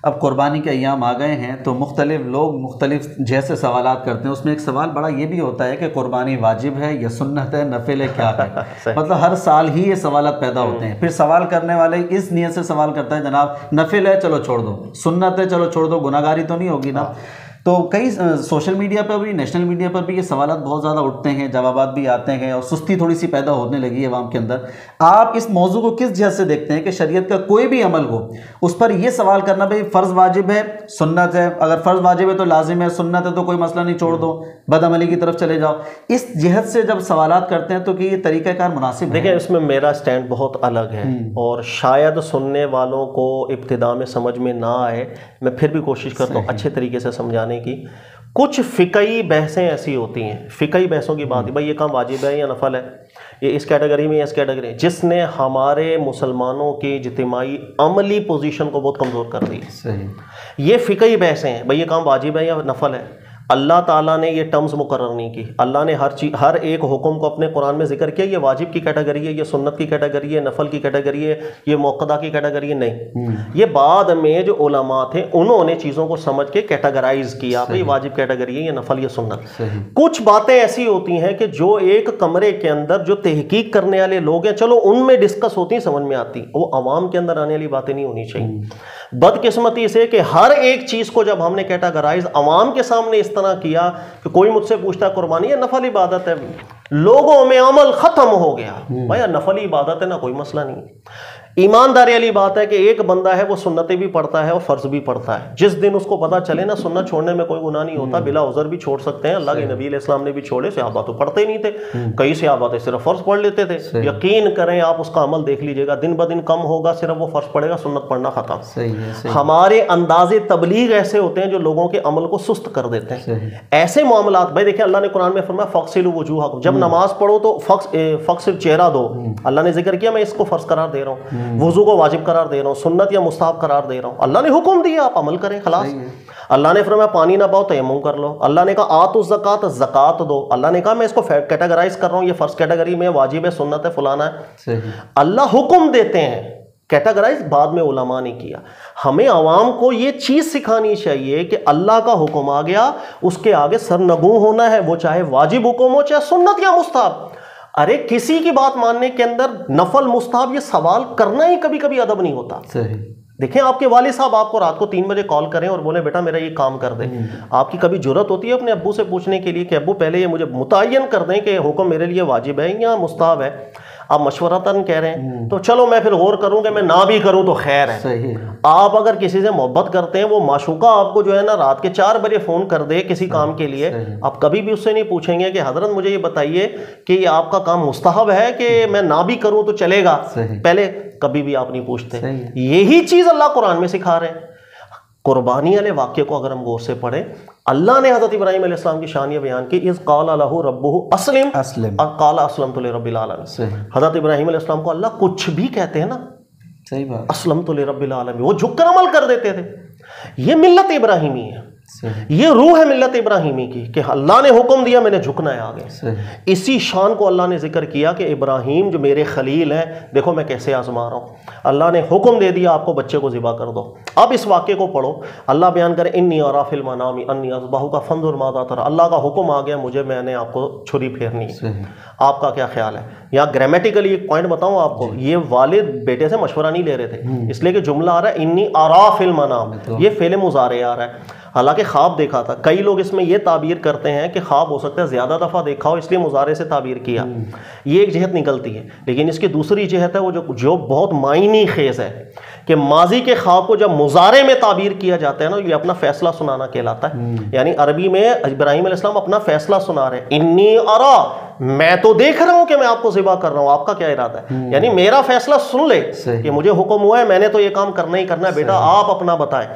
अब कुर्बानी के अय्याम आ गए हैं तो मुख्तलिफ लोग मुख्तलिफ जैसे सवालात करते हैं। उसमें एक सवाल बड़ा ये भी होता है कि कुर्बानी वाजिब है या सुन्नत है, नफिल है, क्या है। मतलब हर साल ही ये सवालात पैदा होते हैं। फिर सवाल करने वाले इस नियत से सवाल करता है जनाब नफिल है चलो छोड़ दो, सुन्नत है चलो छोड़ दो, गुनाहगारी तो नहीं होगी ना। तो कई सोशल मीडिया पर भी, नेशनल मीडिया पर भी ये सवालात बहुत ज़्यादा उठते हैं, जवाबात भी आते हैं और सुस्ती थोड़ी सी पैदा होने लगी है अवाम के अंदर। आप इस मौजू को किस जहत से देखते हैं कि शरीयत का कोई भी अमल हो उस पर यह सवाल करना भाई फ़र्ज़ वाजिब है, सुन्नत है, अगर फ़र्ज़ वाजिब है तो लाजिम है, सुन्नत है तो कोई मसला नहीं, छोड़ दो, बदअमली की तरफ चले जाओ। इस जहत से जब सवालात करते हैं तो कि ये तरीक़ाकार मुनासिब है? देखिए, इसमें मेरा स्टैंड बहुत अलग है और शायद सुनने वालों को इब्तिदा में समझ में ना आए, मैं फिर भी कोशिश करता हूँ अच्छे तरीके से समझाने की। कुछ फ़िक़ही बहसें ऐसी होती हैं, फ़िक़ही बहसों की बात है, भाई ये काम वाजिब है या नफल है, ये इस कैटेगरी में या इस कैटेगरी, जिसने हमारे मुसलमानों की इज्तिमाई अमली पोजीशन को बहुत कमज़ोर कर दी। सही, ये फ़िक़ही बहसें हैं, भाई ये काम वाजिब है या नफल है। अल्लाह ताला ने ये टर्म्स मुकर्रर नहीं की। अल्लाह ने हर एक हुक्म को अपने कुरान में जिक्र किया, ये वाजिब की कैटेगरी है, ये सुन्नत की कैटेगरी है, नफल की कैटेगरी है, ये मुक़द्दा की कैटेगरी है, नहीं। ये बाद में जो उलमा थे उन्होंने चीज़ों को समझ के कैटेगराइज किया, ये वाजिब कैटेगरी है, ये नफल, ये सुन्नत। कुछ बातें ऐसी होती हैं कि जो एक कमरे के अंदर जो तहकीक करने वाले लोग हैं, चलो उनमें डिस्कस होती, समझ में आती, वो अवाम के अंदर आने वाली बातें नहीं होनी चाहिए। बदकिस्मती से कि हर एक चीज़ को जब हमने कैटेगराइज अवाम के सामने इस तरह किया कि कोई मुझसे पूछता है कुर्बानी ये नफल इबादत है, लोगों में अमल खत्म हो गया। भाई नफल इबादत है ना, कोई मसला नहीं। ईमानदारी वाली बात है कि एक बंदा है वो सुन्नतें भी पढ़ता है और फ़र्ज भी पढ़ता है। जिस दिन उसको पता चले ना सुन्नत छोड़ने में कोई गुनाह नहीं होता, बिला उज़र भी छोड़ सकते हैं। अल्लाह के नबी अलैहिस्सलाम ने भी छोड़े, सहाबा तो पढ़ते ही नहीं थे, कई सहाबा तो सिर्फ फ़र्ज पढ़ लेते थे। यकीन करें आप उसका अमल देख लीजिएगा, दिन ब दिन कम होगा, सिर्फ वो फ़र्ज पढ़ेगा, सुन्नत पढ़ना खत्म। हमारे अंदाज़े तबलीग ऐसे होते हैं जो लोगों के अमल को सुस्त कर देते हैं। ऐसे मामलात, भाई देखिए अल्लाह ने कुरान में फरमाया फ़ग़सिलू वुजूहकुम, जब नमाज पढ़ो तो फ़ग़सिल चेहरा दो। अल्लाह ने जिक्र किया मैं इसको फ़र्ज करार दे रहा हूँ, वुज़ू को वाजिब करार दे रहा हूँ, सुन्नत या मुस्ताहब करार दे रहा हूँ। अल्लाह ने हुक्म दिया आप अमल करें, खलास। अल्लाह ने फरमाया पानी ना पाओ तयम्मुम कर लो। अल्लाह ने कहा आतु ज़कात, ज़कात दो। अल्लाह ने कहा मैं इसको कैटेगराइज कर रहा हूँ, ये फर्स्ट कैटेगरी में वाजिब है, सुन्नत है, फलाना है। अल्लाह हुक्म देते हैं, कैटेगराइज बाद में उलमा ने किया। हमें आवाम को ये चीज़ सिखानी चाहिए कि अल्लाह का हुक्म आ गया, उसके आगे सरनगू होना है, वो चाहे वाजिब हुक्म हो चाहे सुन्नत या मुस्ताहब। अरे किसी की बात मानने के अंदर नफल मुस्ताहब ये सवाल करना ही कभी कभी अदब नहीं होता। सही। देखें आपके वालिद साहब आपको रात को 3 बजे कॉल करें और बोले बेटा मेरा ये काम कर दे, आपकी कभी जरूरत होती है अपने अब्बू से पूछने के लिए कि अब्बू पहले ये मुझे मुतय्यन कर दें कि हुक्म मेरे लिए वाजिब है या मुस्ताहब है। आप मशवरतन कह रहे हैं तो चलो मैं फिर गौर करूंगा, मैं ना भी करूं तो खैर है। सही है। आप अगर किसी से मोहब्बत करते हैं, वो माशूका आपको जो है ना रात के 4 बजे फ़ोन कर दे किसी काम के लिए, आप कभी भी उससे नहीं पूछेंगे कि हजरत मुझे ये बताइए कि ये आपका काम मुस्तहब है कि मैं ना भी करूं तो चलेगा, पहले कभी भी आप नहीं पूछते। यही चीज़ अल्लाह कुरान में सिखा रहे हैं। कुर्बानी वाले वाक्य को अगर हम गौर से पढ़ें, अल्लाह ने हज़रत इब्राहीम अलैहिस्सलाम की शान बयान की, इज़ क़ाला लहू रब्बुहु अस्लिम क़ाला अस्लमतु लिरब्बिल आलमीन। हज़रत इब्राहीम अलैहिस्सलाम को अल्लाह कुछ भी कहते हैं ना, सही बात, अस्लमतु लिरब्बिल आलमीन, वो झुककर अमल कर देते थे। ये मिल्लत इब्राहीमी है, ये रूह है मिल्लत इब्राहीमी की कि अल्लाह ने हुक्म दिया मैंने झुकना है आगे। इसी शान को अल्लाह ने जिक्र किया कि इब्राहीम जो मेरे खलील हैं, देखो मैं कैसे आजमा रहा हूँ। अल्लाह ने हुक्म दे दिया आपको बच्चे को ज़िबा कर दो। अब इस वाक्य को पढ़ो, अल्लाह बयान करे इन्नी अरा फिल मनामी अन्नी अज़बहु का फंजुर माज़ा तरा। अल्लाह का हुक्म आ गया मुझे, मैंने आपको छुरी फेरनी है, आपका क्या ख्याल है। यहाँ ग्रामेटिकली एक पॉइंट बताऊँ आपको, ये वालिद बेटे से मशवरा नहीं ले रहे थे, इसलिए कि जुमला आ रहा है इन्नी अरा फिल मनाम, ये फेल मुज़ारे आ रहा है। हालांकि ख्वाब देखा था, कई लोग इसमें यह ताबीर करते हैं कि ख्वाब हो सकता है ज़्यादा दफ़ा देखा हो इसलिए मुजारे से ताबीर किया, ये एक जहत निकलती है। लेकिन इसकी दूसरी जहत है वो जो बहुत मायनी खेज़ है कि माजी के ख्वाब को जब मुजारे में ताबीर किया जाता है ना, ये अपना फैसला सुनाना कहलाता है। यानी अरबी में इब्राहीम अलैहिस्सलाम अपना फैसला सुना रहे हैं, इन्नी अरा, मैं तो देख रहा हूं कि मैं आपको ज़िबा कर रहा हूं, आपका क्या इरादा है। यानी मेरा फैसला सुन ले कि मुझे हुक्म हुआ है, मैंने तो ये काम करना ही करना है, बेटा आप अपना बताएं।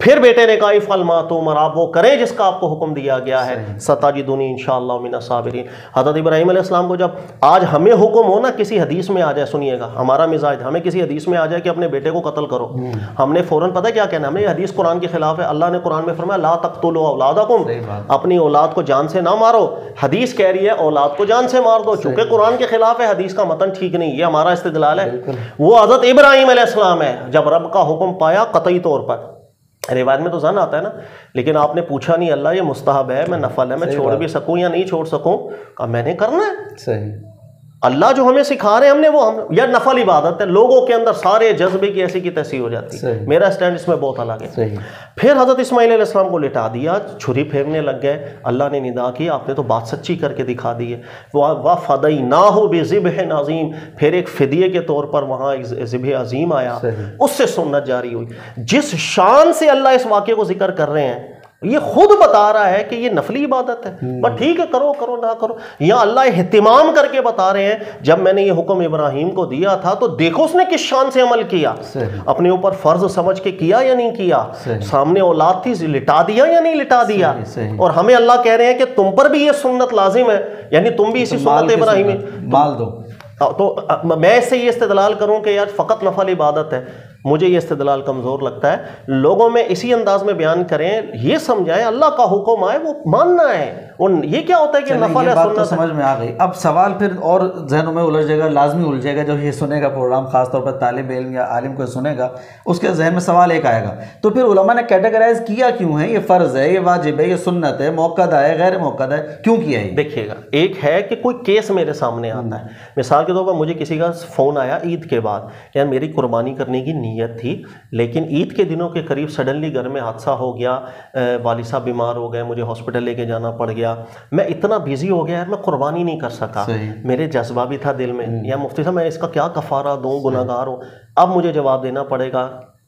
फिर बेटे ने कहा इफ़अल मा तुमर, आप वो करें जिसका आपको हुक्म दिया गया है, सताजिदुनी इंशाअल्लाह मिनस साबिरीन। हज़रत इब्राहीम अलैहिस्सलाम को जब आज हमें हुक्म हो ना, किसी हदीस में आ जाए, सुनिएगा हमारा मिजाज, हमें किसी हदीस में आ जाए कि अपने बेटे को कत्ल करो, हमने फ़ौरन पता क्या कहना, हमने ये हदीस कुरान के खिलाफ है। अल्लाह ने कुरान में फरमाया ला तक़्तुलू औलादकुम, अपनी औलाद को जान से ना मारो। हदीस कह रही है औलाद को जान से मार दो, चूंकि कुरान के खिलाफ है, हदीस का मतन ठीक नहीं, ये हमारा इस्तिदलाल है। वो हज़रत इब्राहीम अलैहिस्सलाम है, जब रब का हुक्म पाया कतई तौर पर रिवायत में तो जन आता है ना, लेकिन आपने पूछा नहीं अल्लाह ये मुस्तहब है, मैं नफल है, मैं छोड़ भी सकूं या नहीं छोड़ सकूं, कहा मैंने करना है। सही। अल्लाह जो हमें सिखा रहे हैं हमने वो हम या नफल इबादत है। लोगों के अंदर सारे जज्बे की ऐसी की तैसी हो जाती है। मेरा स्टैंड इसमें बहुत अलग है। फिर हजरत इस्माइल अलैहिस्सलाम को लिटा दिया, छुरी फेरने लग गए। अल्लाह ने निदा की, आपने तो बात सच्ची करके दिखा दी है। वाह फदई ना हो बेज़िब्ह अज़ीम, फिर एक फिदिये के तौर पर वहाँ ज़िब्ह अज़ीम आया, उससे सुन्नत जारी हुई। जिस शान से अल्लाह इस वाक़े को जिक्र कर रहे हैं, ये खुद बता रहा है कि ये नफली इबादत है, बस ठीक है करो करो ना करो। यहाँ अल्लाह एहतिमाम करके बता रहे हैं, जब मैंने ये हुक्म इब्राहिम को दिया था तो देखो उसने किस शान से अमल किया, अपने ऊपर फर्ज समझ के किया या नहीं किया, सामने औलाद थी लिटा दिया या नहीं लिटा दिया। और हमें अल्लाह कह रहे हैं कि तुम पर भी ये सुन्नत लाजिम है, यानी तुम भी इसी सुन्नत इब्राहिमी माल दो। तो मैं इससे ये इस्तेदलाल करूं कि यार फ़कत नफल इबादत है, मुझे ये इस्तेदलाल कमज़ोर लगता है। लोगों में इसी अंदाज में बयान करें, ये समझाएं अल्लाह का हुक्म आए वो मानना है। और ये क्या होता है कि नफल है, बात तो समझ में आ गई। अब सवाल फिर और जहनों में उलझ जाएगा, लाजमी उलझेगा। जब ये सुनेगा प्रोग्राम, खासतौर पर तालिब इल्म या आलिम को सुनेगा, उसके जहन में सवाल एक आएगा, तो फिर उलमा ने कैटेगराइज किया क्यों है, ये फ़र्ज़ है, ये वाजिब है, ये सुन्नत है, मौक़द है, गैर मौक़द है, क्यों किया है? देखिएगा, एक है कि कोई केस मेरे सामने आता है, मिसाल के तौर पर मुझे किसी का फ़ोन आया ईद के बाद, यार मेरी कुर्बानी करने की नीयत थी, लेकिन ईद के दिनों के करीब सडनली घर में हादसा हो गया, वालिद साहब बीमार हो गए, मुझे हॉस्पिटल लेके जाना पड़ गया, मैं इतना बिजी हो गया यार मैं कुर्बानी नहीं कर सका, मेरे जज्बा भी था दिल में, या मुफ्ती साहब मैं इसका क्या कफारा दूं, गुनाहगार हूं। अब मुझे जवाब देना पड़ेगा,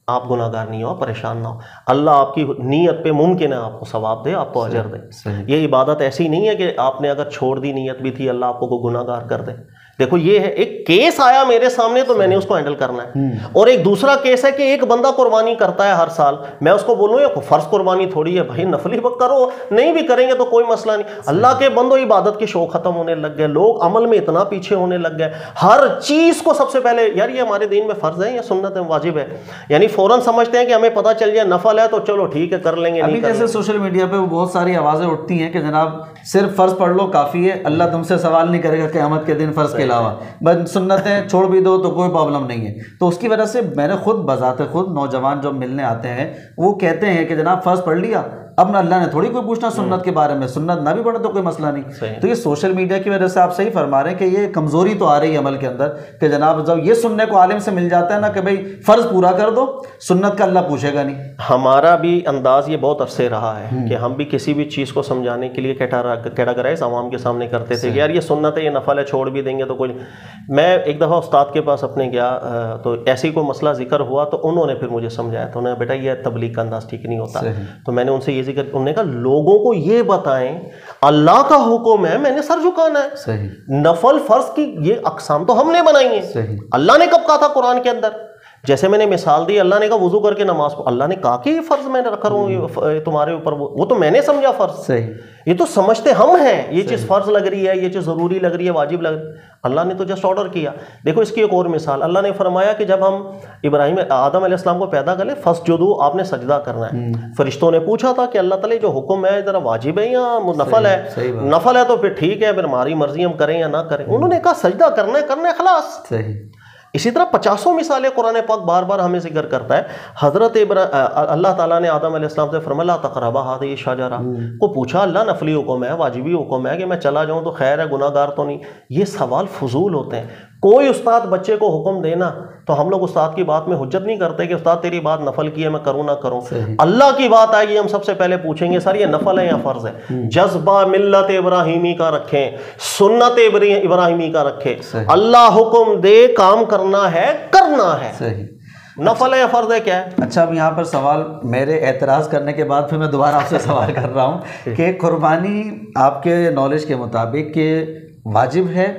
आप गुनाहगार नहीं हो, परेशान ना हो, अल्लाह आपकी नीयत पे मुमकिन है आपको सवाब दे, आपको अजर दे। ये इबादत ऐसी नहीं है कि आपने अगर छोड़ दी नीयत भी थी अल्लाह आपको गुनाहगार कर दे। देखो ये है, एक केस आया मेरे सामने तो मैंने उसको हैंडल करना है। और एक दूसरा केस है कि एक बंदा कुर्बानी करता है हर साल, मैं उसको बोलूँ ये फर्ज कुर्बानी थोड़ी है भाई, नफली करो, नहीं भी करेंगे तो कोई मसला नहीं। अल्लाह के बंदो इबादत की शौक खत्म होने लग गए, लोग अमल में इतना पीछे होने लग गए, हर चीज को सबसे पहले यार ये हमारे दीन में फर्ज है या सुन्नत है, वाजिब है, यानी फौरन समझते हैं कि हमें पता चल जाए नफल है तो चलो ठीक है कर लेंगे। अभी जैसे सोशल मीडिया पे बहुत सारी आवाजें उठती हैं कि जनाब सिर्फ फर्ज पढ़ लो काफी है, अल्लाह तुमसे सवाल नहीं करेगा क़यामत के दिन फर्ज के अलावा, बस सुन्नतें छोड़ भी दो तो कोई प्रॉब्लम नहीं है। तो उसकी वजह से मैंने खुद बजाते खुद नौजवान जो मिलने आते हैं वो कहते हैं कि जनाब फर्ज पढ़ लिया, अब ना अल्लाह ने थोड़ी कोई पूछना सुन्नत के बारे में, सुन्नत ना भी पढ़े तो कोई मसला नहीं। तो ये सोशल मीडिया की वजह से आप सही फरमा रहे हैं कि ये कमजोरी तो आ रही है अमल के अंदर कि जनाब जब ये सुनने को आलिम से मिल जाता है ना कि भाई फर्ज पूरा कर दो, सुन्नत का अल्लाह पूछेगा नहीं। हमारा भी अंदाज ये बहुत अरसे रहा है कि हम भी किसी भी चीज़ को समझाने के लिए कैटेगराइज आवाम के सामने करते थे कि यार ये सुन्नत है, ये नफल है, छोड़ भी देंगे तो कोई। मैं एक दफ़ा उस्ताद के पास अपने गया तो ऐसी कोई मसला जिक्र हुआ तो उन्होंने फिर मुझे समझाया, तो उन्होंने बेटा ये तबलीग का अंदाज ठीक नहीं होता। तो मैंने उनसे ये जिक्र, उन्होंने कहा लोगों को ये बताएं अल्लाह का हुक्म है, मैंने सर झुकाना है। सही। नफल फर्ज की ये अकसाम तो हमने बनाई है, अल्लाह ने कब कहा था कुरान के अंदर? जैसे मैंने मिसाल दी, अल्लाह ने कहा वुजू करके नमाज पढ़ो, अल्लाह ने कहा कि ये फर्ज मैं रख रहा हूँ तुम्हारे ऊपर, वो तो मैंने समझा फर्ज। सही। ये तो समझते हम हैं, ये चीज़ फर्ज लग रही है, ये चीज़ ज़रूरी लग रही है, वाजिब लग रही है, अल्लाह ने तो जस्ट ऑर्डर किया। देखो इसकी एक और मिसाल, अल्लाह ने फरमाया कि जब हम इब्राहिम आदम अलैहिस्सलाम को पैदा करें, फस्जुदू, आपने सजदा करना है। फरिश्तों ने पूछा था कि अल्लाह ताला जो हुक्म है ज़रा वाजिब है या नफल है? नफल है तो फिर ठीक है, फिर हमारी मर्जी हम करें या ना करें। उन्होंने कहा सजदा करना है खलास। सही। इसी तरह 50 मिसालें कुरान पाक बार बार हमें जिक्र करता है। हज़रत अल्लाह ताला ने आदम अलैहिस्सलाम से फरमाया ला तक़रबा हाज़िही शजरा, को पूछा अल्लाह नफली हुक्म है, वाजिबी हुक्म है कि मैं चला जाऊं तो खैर है, गुनाहगार तो नहीं? ये सवाल फजूल होते हैं। कोई उस्ताद बच्चे को हुक्म देना तो हम लोग उस्ताद की बात में हुज्जत नहीं करते कि उस्ताद तेरी बात नफल की है, मैं करूँ ना करूँ। अल्लाह की बात आएगी, हम सबसे पहले पूछेंगे सर ये नफल है या फ़र्ज है? जज्बा मिल्लत इब्राहिमी का रखें, सुन्नत इब्राहिमी का रखें, अल्लाह हुक्म दे काम करना है, करना है। सही। नफल है या फ़र्ज है, क्या है? अच्छा, अब यहाँ पर सवाल, मेरे एतराज़ करने के बाद फिर मैं दोबारा आपसे सवाल कर रहा हूँ कि कुर्बानी आपके नॉलेज के मुताबिक के वाजिब है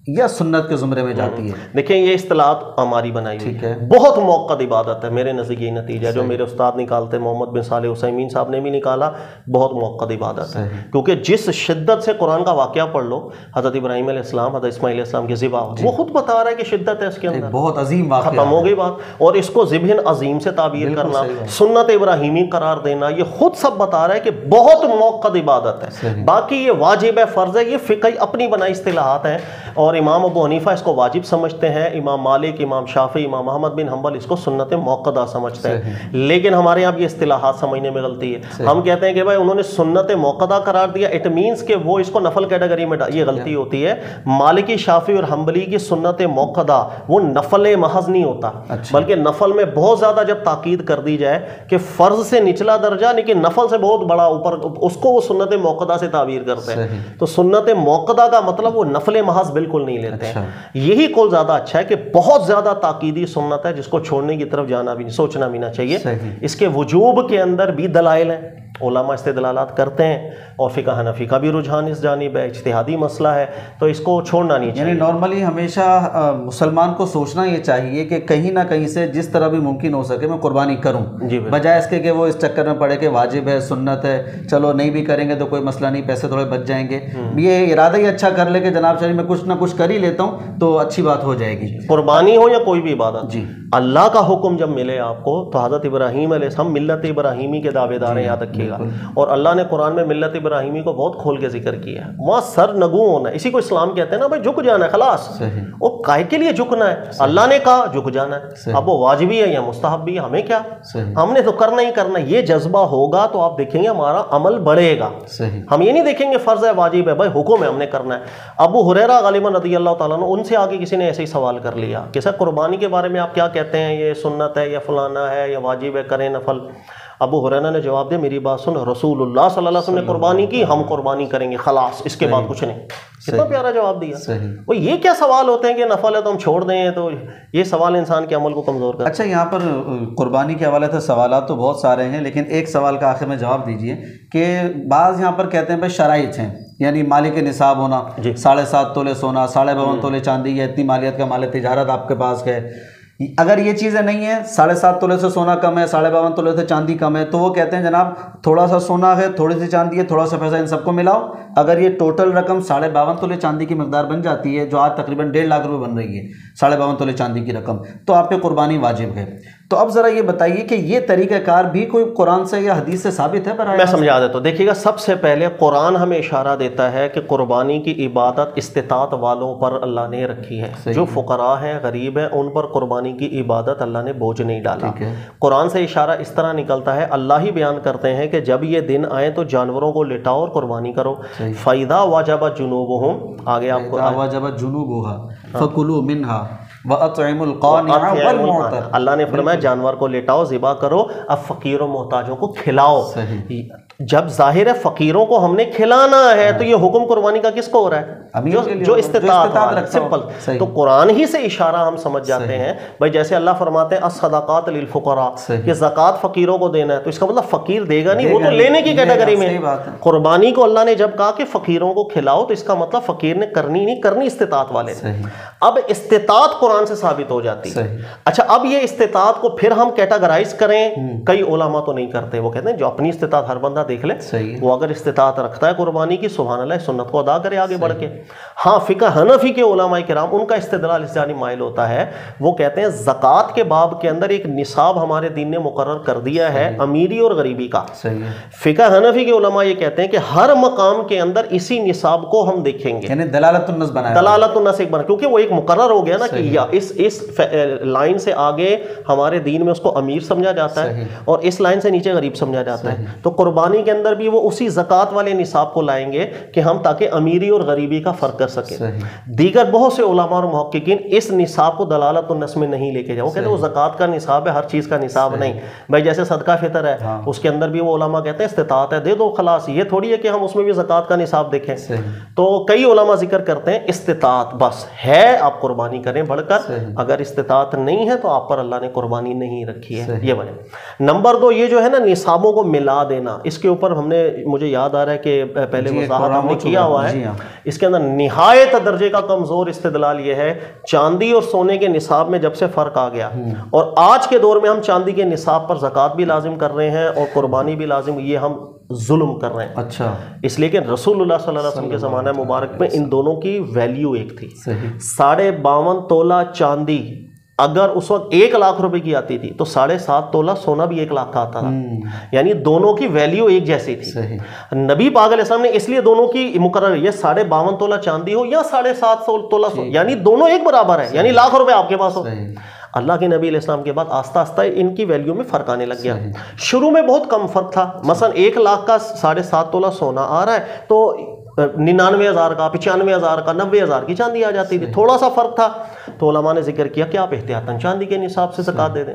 या सुन्नत के ज़ुमरे में जाती है? देखिए ये इस्तिलाहत हमारी बनाई हुई है, बहुत मौक़द इबादत है। मेरे नज़दीक ये नतीजा जो मेरे उस्ताद निकालते, मोहम्मद बिन सालेह उसैमीन साहब ने भी निकाला, बहुत मौक़द इबादत है। क्योंकि जिस शिद्दत से कुरान का वाक़या पढ़ लो, हज़रत इब्राहीम अलैहिस्सलाम, हज़रत इस्माईल अलैहिस्सलाम की ज़िबा, वो खुद बता रहा है कि शिद्दत है इसके अंदर, बहुत अजीम वाक़या, खत्म हो गई बात। और इसको ज़िब्हिन अजीम से ताबीर करना, सुन्नत इब्राहीमी करार देना, ये खुद सब बता रहा है कि बहुत मौक़द इबादत है। बाकी ये वाजिब है, फ़र्ज़ है, ये फ़िक़ही अपनी बनाई इस्तिलाहात हैं। और और इमाम अबू हनीफा इसको वाजिब समझते हैं, इमाम मालिक, इमाम शाफी, इमाम अहमद बिन हम्बल इसको सुन्नत मौक़दा समझते हैं। लेकिन हमारे यहाँ ये इस्तिलाहात समझने में गलती है। हम कहते हैं कि भाई उन्होंने सुन्नत मौक़दा करार दिया, इट मीन्स कि वो इसको नफल कैटेगरी में, ये गलती होती है। मालिकी, शाफी और हम्बली की सुन्नत मौक़दा वो नफल महज नहीं होता, बल्कि नफल में बहुत ज़्यादा जब ताकीद कर दी जाए कि फ़र्ज से निचला दर्जा लेकिन नफल से बहुत बड़ा ऊपर, उसको वो सुन्नत मौक़दा से ताबीर करते हैं। तो सुन्नत मौक़दा का मतलब वो नफल महज बिल्कुल नहीं लेते हैं। यही कुल ज़्यादा अच्छा है कि बहुत ज़्यादा ताकीदी सुन्नत है जिसको छोड़ने की तरफ जाना भी, सोचना भी ना चाहिए। इसके वजूब के अंदर भी दलाइल हैं, उलमा इस्तिदलालात करते हैं, और फ़िक़्ह हनफ़ी का भी रुझान इस जानिब है, इज्तिहादी मसला है, तो इसको छोड़ना नहीं चाहिए। यानी नॉर्मली हमेशा मुसलमान को सोचना ये चाहिए कि कहीं ना कहीं से जिस तरह भी मुमकिन हो सके मैं कुर्बानी करूं, बजाय इसके कि वो इस चक्कर में पड़े कि वाजिब है, सुन्नत है, चलो नहीं भी करेंगे तो कोई मसला नहीं, पैसे थोड़े बच जाएंगे। ये इरादा ही अच्छा कर ले कि जनाब शरीफ में कुछ ना कुछ कर ही लेता हूँ तो अच्छी बात हो जाएगी। कुर्बानी हो या कोई भी इबादत, जी अल्लाह का हुक्म जब मिले आपको तो हज़रत इब्राहीम अलैहिस्सलाम मिल्लत इब्राहीमी के दावेदार हैं, याद रखिएगा। और अल्लाह ने कुरान में मिल्लत इब्राहीमी को बहुत खोल के जिक्र किया है। वहाँ सर नगू होना, इसी को इस्लाम कहते हैं ना भाई, झुक जाना है खलास। और काहे के लिए झुकना है? अल्लाह ने कहा झुक जाना है, अब वो वाजिबी है या मुस्तहब भी है, हमें क्या, हमने तो करना ही करना। ये जज्बा होगा तो आप देखेंगे हमारा अमल बढ़ेगा। हम ये नहीं देखेंगे फर्ज है, वाजिब है, भाई हुक्म है, हमने करना है। अबू हुरैरा गालिबन रज़ी अल्लाह ताला अन्हु, उनसे आगे किसी ने ऐसे ही सवाल कर लिया कि सर कुर्बानी के बारे में आप क्या कहते हैं, ये सुन्नत है या फलाना है या वाजिब है, करें नफल। अबू हुरैरा ने जवाब दिया, मेरी बात सुन, रसूलुल्लाह सल्लल्लाहु अलैहि वसल्लम ने कुर्बानी की, हम कुर्बानी करेंगे, खलास, इसके बाद कुछ नहीं। कितना प्यारा जवाब दिया। वो ये क्या सवाल होते हैं कि नफल है तो हम छोड़ दें, तो ये सवाल इंसान के अमल को कमज़ोर कर। अच्छा, यहाँ पर कुर्बानी के हवाले से सवालात तो बहुत सारे हैं, लेकिन एक सवाल का आखिर में जवाब दीजिए कि बाज़ यहाँ पर कहते हैं भाई शराइत हैं, यानी मालिक निसाब होना, 7.5 तोले सोना, 52.5 तोले चांदी, या इतनी मालियत का माल तिजारत आपके पास है। अगर ये चीज़ें नहीं है, 7.5 तोले से सोना कम है, 52.5 तोले से चांदी कम है, तो वो कहते हैं जनाब थोड़ा सा सोना है, थोड़ी सी चांदी है, थोड़ा सा पैसा, इन सबको मिलाओ। अगर ये टोटल रकम 52.5 तोले चांदी की मकदार बन जाती है, जो आज तकरीबन 1.5 लाख रुपए बन रही है, 52.5 तोले चांदी की रकम, तो आप पे कुर्बानी वाजिब है। तो अब ज़रा ये बताइए कि ये तरीक़ाकार भी कोई कुरान से या हदीस से साबित है? मैं समझा देता हूँ। देखिएगा, सबसे पहले कुरान हमें इशारा देता है कि कुर्बानी की इबादत इस्तिताअत वालों पर अल्लाह ने रखी है। जो फुकरा हैं, गरीब हैं, उन पर कुर्बानी की इबादत अल्लाह ने बोझ नहीं डाला। कुरान से इशारा इस तरह निकलता है, अल्लाह ही बयान करते हैं कि जब ये दिन आए तो जानवरों को लिटाओ और कुर्बानी करो। फ़ैदा वाजबा जुनूबुहुम, आगे आपको वाजबा जुनूबुहा फकुलू मिन्हा व अतइमुल क़ानिअ वल मुअतर। अल्लाह ने फरमाया जानवर को लेटाओ, ज़िबा करो, अब फ़कीरों मोहताजों को खिलाओ। जब जाहिर है फ़कीरों को हमने खिलाना है तो ये हुक्म कुर्बानी का किसको हो रहा है? जो इस्तिताअत, सिंपल। तो कुरान ही से इशारा हम समझ जाते हैं भाई, जैसे अल्लाह फरमाते हैं अस्सदाक़ात लिल फ़ुक़रा, कि ज़कात फ़कीरों को देना है, तो इसका मतलब फ़कीर देगा नहीं, वो तो लेने की कैटेगरी में। कुर्बानी को अल्लाह ने जब कहा कि फ़कीरों को खिलाओ, तो इसका मतलब फ़कीर ने करनी नहीं, करनी इस्तिताअत वाले। अब इस्तिताअत कुरान से साबित हो जाती है। अच्छा, अब ये इस्तिताअत को फिर हम कैटेगराइज करें, कई उलमा तो नहीं करते, वो कहते हैं जो अपनी इस्तिताअत हर बंदा देख ले, वो अगर इस्तिताअत रखता है कुर्बानी की, सुभान अल्लाह, सुन्नत को अदा करे आगे बढ़ के। हाँ, फ़िक़्ह हनफ़ी के उलमा किराम, उनका इस्तिदलाल इस जानिब माइल होता है। वो कहते हैं ज़कात के बाब के अंदर एक निसाब हमारे दीन ने मुकर्रर कर दिया है, अमीरी और गरीबी का। फ़िक़्ह हनफ़ी के उलमा ये कहते हैं कि हर मकाम के अंदर इसी निसाब को हम देखेंगे, यानी दलालतुन नस बनाया, दलालतुन नस एक बना, क्योंकि वो एक मुकर्रर हो गया ना कि या इस लाइन से आगे हमारे दीन में उसको अमीर समझा जाता है और इस लाइन से नीचे गरीब समझा जाता है। तो कुर्बानी के अंदर भी वो उसी ज़कात वाले निसाब को लाएंगे कि हम ताकि अमीरी और गरीबी का फ़र्क कर सकें। दीगर बहुत से उलमा और मुहक्किकीन इस निसाब को दलालतुन नस में नहीं लेके जाओ, कहते हैं वो ज़कात का निसाब है, हर चीज़ का निसाब नहीं। भाई जैसे सदका फितर है, उसके अंदर भी वो उलमा कहते हैं इस्तिताअत है, दे दो खलास, ये थोड़ी है कि हम उसमें भी ज़कात का निसाब देखें। तो कई उलमा जिक्र करते हैं इस्तिताअत बस है, आप कुर्बानी करें बढ़कर, अगर इस्तिताअत नहीं है तो आप पर अल्लाह ने कुर्बानी नहीं रखी है। ये बने। नंबर 2, ये जो है ना निसाबों को मिला देना, इसके ऊपर हमने, मुझे याद आ रहा है कि पहले वज़ाहत हमने किया हुआ है। इसके अंदर निहायत दर्जे का कमज़ोर इस्तिदलाल ये है, चांदी और सोने के निसाब में जब से फ़र्क आ गया और आज के दौर में हम चांदी के निसाब पर ज़कात भी लाजिम कर रहे हैं और कुर्बानी भी लाजिम, ये हम जुल्म कर रहे हैं। अच्छा, इसलिए कि रसूलुल्लाह सल्लल्लाहु अलैहि वसल्लम के ज़माना मुबारक में इन दोनों की वैल्यू एक थी। 52.5 तोला चांदी अगर उस वक्त 1 लाख रुपए की आती थी तो 7.5 तोला सोना भी 1 लाख का आता था। यानी दोनों की वैल्यू एक जैसी थी। सही। नबी पाक अलैहिस्सलाम ने इसलिए दोनों की मुकर्रर, ये 52.5 तोला चांदी हो या 7.5 तोला यानी दोनों एक बराबर है, यानी लाख रुपए आपके पास हो। अल्लाह के नबी अलैहिस्सलाम के बाद आस्ता आस्ता इनकी वैल्यू में फर्क आने लग गया। शुरू में बहुत कम फर्क था, मसलन 1 लाख का 7.5 तोला सोना आ रहा है तो 99,000 का, 95,000 का, 90,000 की चांदी आ जाती थी, थोड़ा सा फर्क था। तो उलमा ने जिक्र किया कि आप एहतियातन चांदी के निसाब से ज़कात दे दें,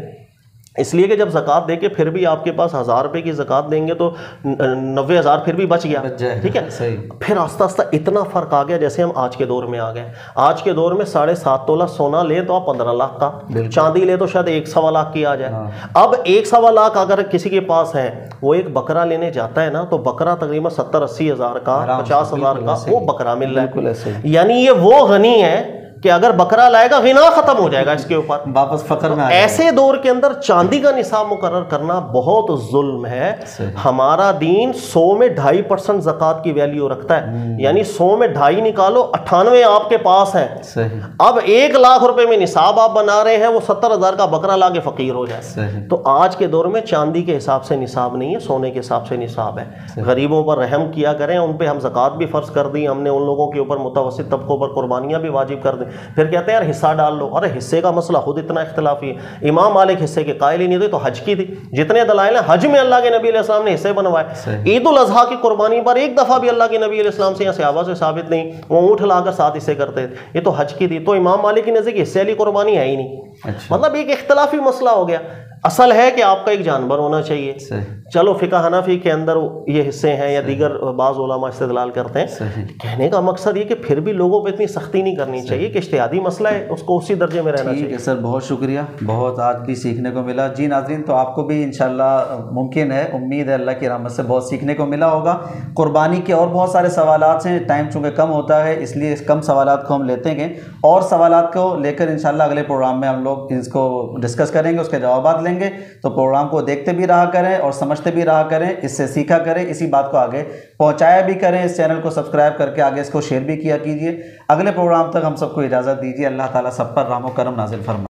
इसलिए कि जब ज़कात दे के फिर भी आपके पास 1,000 रुपए की ज़कात देंगे तो 90,000 फिर भी बच गया, ठीक है। सही। फिर आस्ता आस्ता इतना फ़र्क आ गया जैसे हम आज के दौर में आ गए। आज के दौर में 7.5 तोला सोना ले तो आप 15 लाख का, चांदी ले तो शायद 1.25 लाख की आ जाए। अब 1.25 लाख अगर किसी के पास है, वो एक बकरा लेने जाता है ना, तो बकरा तकरीबन 70-80 हज़ार का, 50,000 का वो बकरा मिल रहा है। यानी ये वो गनी है कि अगर बकरा लाएगा गिना खत्म हो जाएगा इसके ऊपर, वापस फकर में। ऐसे दौर के अंदर चांदी का निसाब मुकर्रर करना बहुत जुल्म है। हमारा दीन 100 में 2.5% ज़कात की वैल्यू रखता है, यानी 100 में 2.5 निकालो, 98 आपके पास है। अब 1 लाख रुपए में निसाब आप बना रहे हैं, वो 70,000 का बकरा लाके फकीर हो जाए। तो आज के दौर में चांदी के हिसाब से निसाब नहीं है, सोने के हिसाब से निसाब है। गरीबों पर रहम किया करें, उन पे हम ज़कात भी फ़र्ज कर दी हमने, उन लोगों के ऊपर मुतवस्सित तबकों पर कुर्बानियाँ भी वाजिब कर दी। फिर कहते हैं यार हिस्सा डाल लो, अरे हिस्से का मसला खुद इतना इख्तिलाफी है। इमाम मालिक हिस्से के कायल ही नहीं थे तो हज की थी, जितने दलाइल हैं हज में अल्लाह के नबी अलैहिस्सलाम ने हिस्से बनवाए। ईद उल अज़हा की कुर्बानी पर एक दफ़ा भी अल्लाह के नबी अलैहिस्सलाम से या सहाबा से साबित नहीं, वो ऊँट लाकर 7 हिस्से करते थे, ये तो हज की थी। तो इमाम मालिक की नज़र हिस्से वाली कुर्बानी है ही नहीं। मतलब एक इख्तिलाफी मसला हो गया। असल है कि आपका एक जानवर होना चाहिए। चलो फ़िक़्ह हनफ़ी के अंदर ये हिस्से हैं या दीगर बाज़ उलमा इस्तेदलाल करते हैं। कहने का मकसद ये कि फिर भी लोगों पे इतनी सख्ती नहीं करनी चाहिए कि इज्तिहादी मसला है उसको उसी दर्जे में रहना चाहिए। सर बहुत शुक्रिया, बहुत आज भी सीखने को मिला। जी नाज़रीन, तो आपको भी इंशाल्लाह मुमकिन है, उम्मीद है अल्लाह की रहमत से बहुत सीखने को मिला होगा। कुर्बानी के और बहुत सारे सवालात हैं, टाइम चूँकि कम होता है इसलिए कम सवालात को हम लेते हैं, और सवालात को लेकर इंशाल्लाह अगले प्रोग्राम में हम लोग इसको डिस्कस करेंगे, उसके जवाब लेंगे। तो प्रोग्राम को देखते भी रहा करें और समझते भी रहा करें, इससे सीखा करें, इसी बात को आगे पहुंचाया भी करें। इस चैनल को सब्सक्राइब करके आगे इसको शेयर भी किया कीजिए। अगले प्रोग्राम तक हम सबको इजाज़त दीजिए। अल्लाह ताला सब पर रहम व करम नाज़िल फरमाए।